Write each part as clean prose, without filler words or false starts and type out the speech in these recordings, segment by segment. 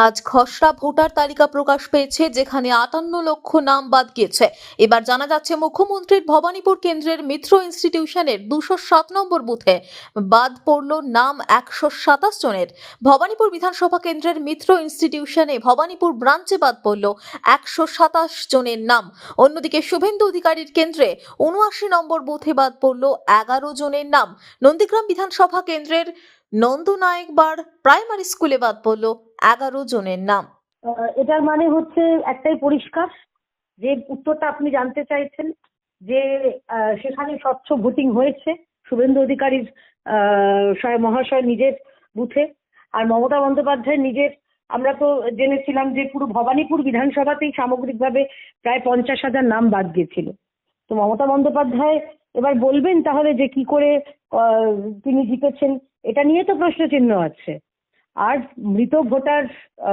আজ খসড়া ভোটার তালিকা প্রকাশ পেয়েছে, যেখানে 58 লক্ষ নাম বাদ গিয়েছে। এবার জানা যাচ্ছে মুখ্যমন্ত্রীর ভবানীপুর কেন্দ্রের মিত্র ইনস্টিটিউশনের 207 নম্বর বুথে বাদ পড়ল নাম 127 জনের। ভবানীপুর বিধানসভা কেন্দ্রের মিত্র ইনস্টিটিউশনে ভবানীপুর ব্রাঞ্চে বাদ পড়ল 127 জনের নাম। অন্যদিকে শুভেন্দু অধিকারীর কেন্দ্রে 79 নম্বর বুথে বাদ পড়ল 11 জনের নাম। নন্দীগ্রাম বিধানসভা কেন্দ্রের নন্দনায়কবার প্রাইমারি স্কুলে বাদ পড়ল 11 জনের নাম। এটার মানে হচ্ছে একটাই পরিষ্কার, যে উত্তরটা আপনি জানতে চাইছেন, যে সেখানে স্বচ্ছ ভোটিং হয়েছে শুভেন্দু অধিকারীর মহাশয় নিজের বুথে, আর মমতা বন্দ্যোপাধ্যায় নিজের। আমরা তো জেনেছিলাম যে পুরো ভবানীপুর বিধানসভাতেই সামগ্রিকভাবে প্রায় 50,000 নাম বাদ গিয়েছিল। তো মমতা বন্দ্যোপাধ্যায় এবার বলবেন তাহলে যে কি করে তিনি জিতেছেন, এটা নিয়ে তো প্রশ্নচিহ্ন আছে। আর মৃত ভোটার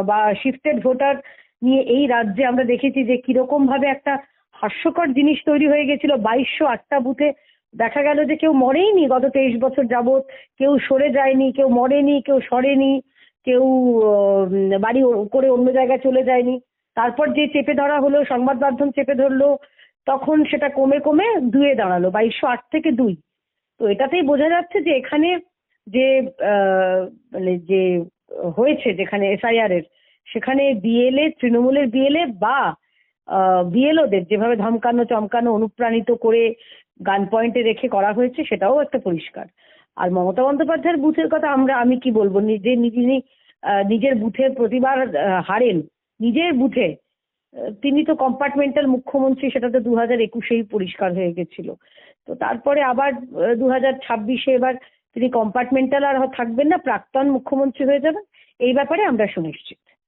বা শিফটেড ভোটার নিয়ে এই রাজ্যে আমরা দেখেছি যে কিরকম ভাবে একটা হাস্যকর জিনিস তৈরি হয়ে গেছিল। 2208টা বুথে দেখা গেল যে কেউ মরেইনি গত 23 বছর যাবত, কেউ সরে যায়নি, কেউ মরেনি, কেউ সরেনি, কেউ বাড়ি করে অন্য জায়গায় চলে যায়নি। তারপর যে চেপে ধরা হলো, সংবাদ মাধ্যম চেপে ধরলো, তখন সেটা কমে কমে 2-এ দাঁড়ালো, 2208 থেকে 2। তো এটাতেই বোঝা যাচ্ছে যে এখানে যে মানে যে হয়েছে, যেখানে এসআইআর এর, সেখানে বিএলএ, তৃণমূলের বিএলএ বা বিএলওদের যেভাবে ধমকানো চমকানো অনুপ্রাণিত করে গান পয়েন্টে রেখে করা হয়েছে, সেটাও একটা পরিষ্কার। আর মমতা বন্দ্যোপাধ্যায়ের বুথের কথা আমি কি বলবো, যিনি নিজের বুথের প্রতিবার হারেন, নিজের বুথে তিনি তো কম্পার্টমেন্টাল মুখ্যমন্ত্রী, সেটা তো 2021-এই পরিষ্কার হয়ে গেছিল। তো তারপরে আবার 2026-এ এবার তিনি কম্পার্টমেন্টাল আর থাকবেন না, প্রাক্তন মুখ্যমন্ত্রী হয়ে যাবেন। এই ব্যাপারে আমরা সুনিশ্চিত।